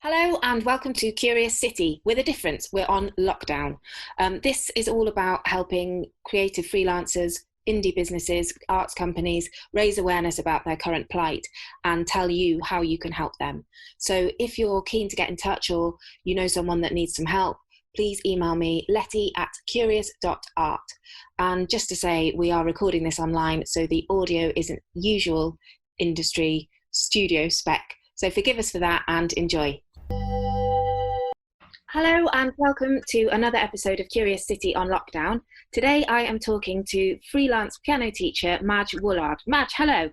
Hello and welcome to Kurious City. With a difference, we're on lockdown. This is all about helping creative freelancers, indie businesses, arts companies raise awareness about their current plight and tell you how you can help them. So if you're keen to get in touch or you know someone that needs some help, please email me, letty@kurious.art. And just to say, we are recording this online, so the audio isn't usual industry studio spec. So forgive us for that and enjoy. Hello and welcome to another episode of Kurious City on lockdown. Today I am talking to freelance piano teacher Madge Woolard. Madge, hello.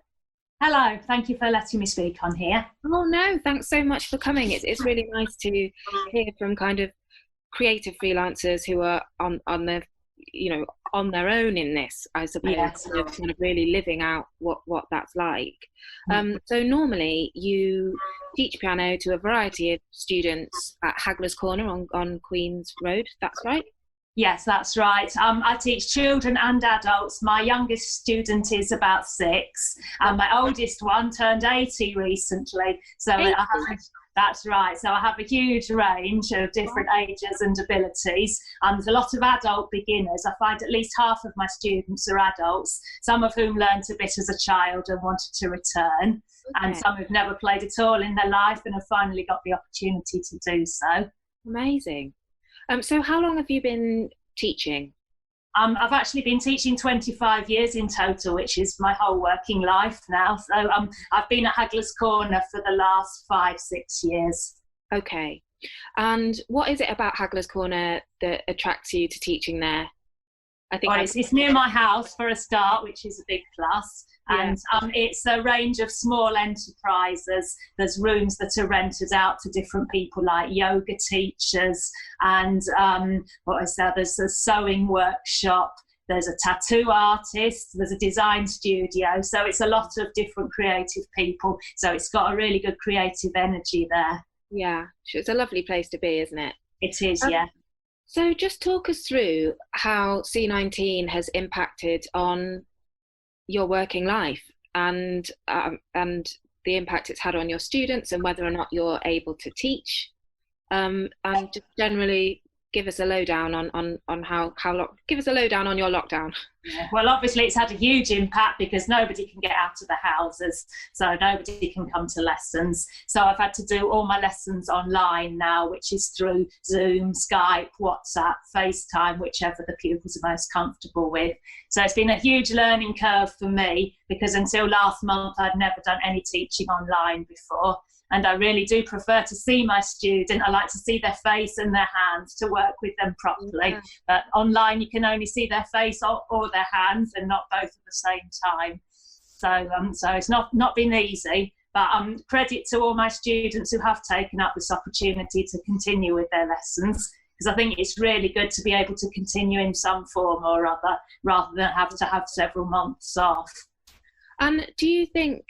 Hello, thank you for letting me speak on here. Oh no, thanks so much for coming. It's really nice to hear from kind of creative freelancers who are on their own in this, I suppose, Yes. kind of really living out what that's like. So normally you teach piano to a variety of students at Haglers Corner on Queen's Road, that's right? Yes, that's right. I teach children and adults. My youngest student is about 6, and my oldest one turned 80 recently. So 80? That's right. So I have a huge range of different ages and abilities. There's a lot of adult beginners. I find at least half of my students are adults, some of whom learnt a bit as a child and wanted to return, and some who've never played at all in their life and have finally got the opportunity to do so. Amazing. So how long have you been teaching? I've actually been teaching 25 years in total, which is my whole working life now. So I've been at Haglers Corner for the last 5-6 years. Okay. And what is it about Haglers Corner that attracts you to teaching there? It's near my house for a start, which is a big plus. Yeah. And it's a range of small enterprises. There's rooms that are rented out to different people like yoga teachers and there's a sewing workshop, there's a tattoo artist, there's a design studio. So it's a lot of different creative people. So it's got a really good creative energy there. Yeah, it's a lovely place to be, isn't it? It is, yeah. So just talk us through how C19 has impacted on your working life and the impact it's had on your students and whether or not you're able to teach, and just generally give us a lowdown give us a lowdown on your lockdown. Yeah. Well, obviously it's had a huge impact because nobody can get out of the houses, so nobody can come to lessons. So I've had to do all my lessons online now, which is through Zoom, Skype, WhatsApp, FaceTime, whichever the pupils are most comfortable with. So it's been a huge learning curve for me because until last month I'd never done any teaching online before. And I really do prefer to see my student. I like to see their face and their hands to work with them properly. Yeah. But online you can only see their face or their hands and not both at the same time. So it's not been easy. But credit to all my students who have taken up this opportunity to continue with their lessons, because I think it's really good to be able to continue in some form or other rather than have to have several months off. And do you think,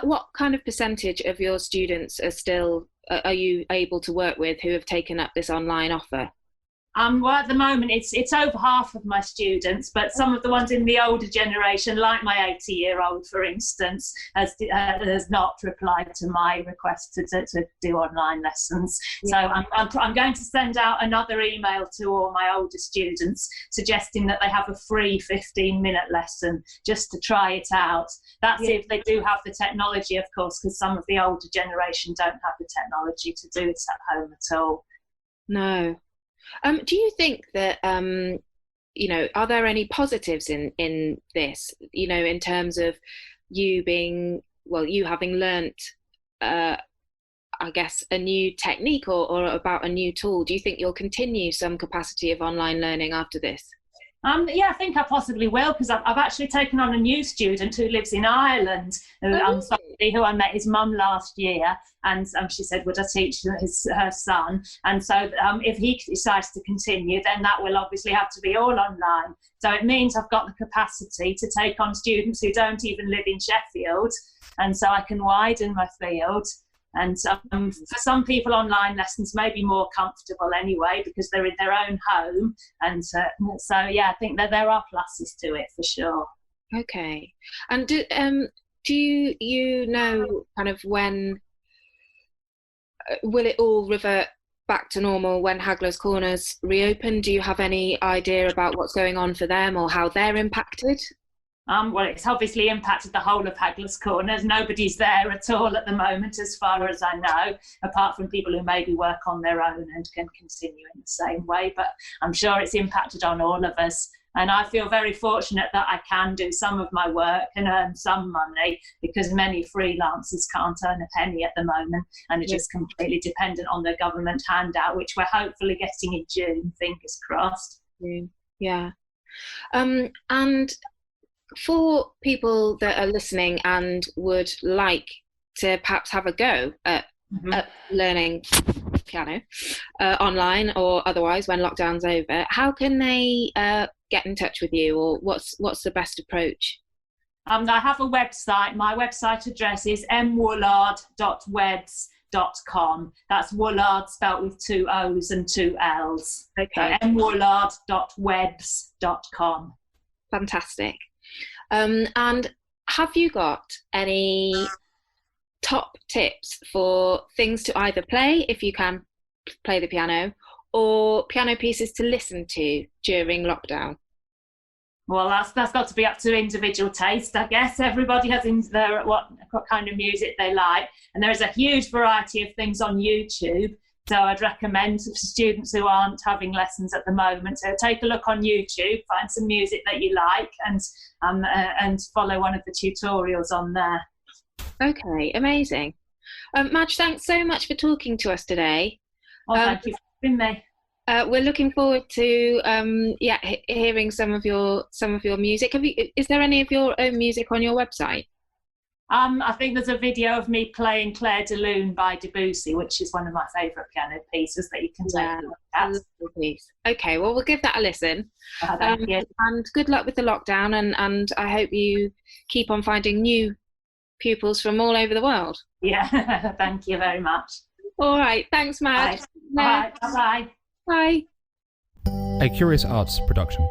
what kind of percentage of your students are you able to work with who have taken up this online offer? Well, at the moment, it's over half of my students, but some of the ones in the older generation, like my 80-year-old, for instance, has not replied to my request to do online lessons. Yeah. So I'm going to send out another email to all my older students suggesting that they have a free 15-minute lesson just to try it out. That's if they do have the technology, of course, because some of the older generation don't have the technology to do it at home at all. No. Do you think that, are there any positives in this, in terms of you having learnt, I guess, a new technique or about a new tool? Do you think you'll continue some capacity of online learning after this? Yeah, I think I possibly will, because I've actually taken on a new student who lives in Ireland, who I met his mum last year, and she said, would I teach her son? And so if he decides to continue, then that will obviously have to be all online. So it means I've got the capacity to take on students who don't even live in Sheffield, and so I can widen my field. And for some people, online lessons may be more comfortable anyway because they're in their own home. And so, I think that there are pluses to it for sure. Okay. And do you know kind of when will it all revert back to normal when Haglers Corners reopen? Do you have any idea about what's going on for them or how they're impacted? Well, it's obviously impacted the whole of Haglers Corners. Nobody's there at all at the moment, as far as I know, apart from people who maybe work on their own and can continue in the same way. But I'm sure it's impacted on all of us. And I feel very fortunate that I can do some of my work and earn some money, because many freelancers can't earn a penny at the moment and are just completely dependent on the government handout, which we're hopefully getting in June, fingers crossed. Yeah. And for people that are listening and would like to perhaps have a go at learning piano online or otherwise when lockdown's over, how can they get in touch with you, or what's the best approach? I have a website. My website address is mwoolard.webs.com. That's Woolard spelt with 2 O's and 2 L's. Okay. So mwoolard.webs.com. Fantastic. And have you got any top tips for things to either play, if you can play the piano, or piano pieces to listen to during lockdown? Well, that's got to be up to individual taste, I guess. Everybody has in there what kind of music they like, and there is a huge variety of things on YouTube. So I'd recommend to students who aren't having lessons at the moment to take a look on YouTube, find some music that you like, and follow one of the tutorials on there. Okay, amazing. Madge, thanks so much for talking to us today. Well, thank you for having me. We're looking forward to hearing some of your music. Is there any of your own music on your website? I think there's a video of me playing Claire de Lune by Debussy, which is one of my favourite piano pieces that you can take a look at. Okay, well, we'll give that a listen. Thank you. And good luck with the lockdown, and I hope you keep on finding new pupils from all over the world. Yeah, thank you very much. All right, thanks, Madge. Bye. Bye. Bye. A Kurious Arts production.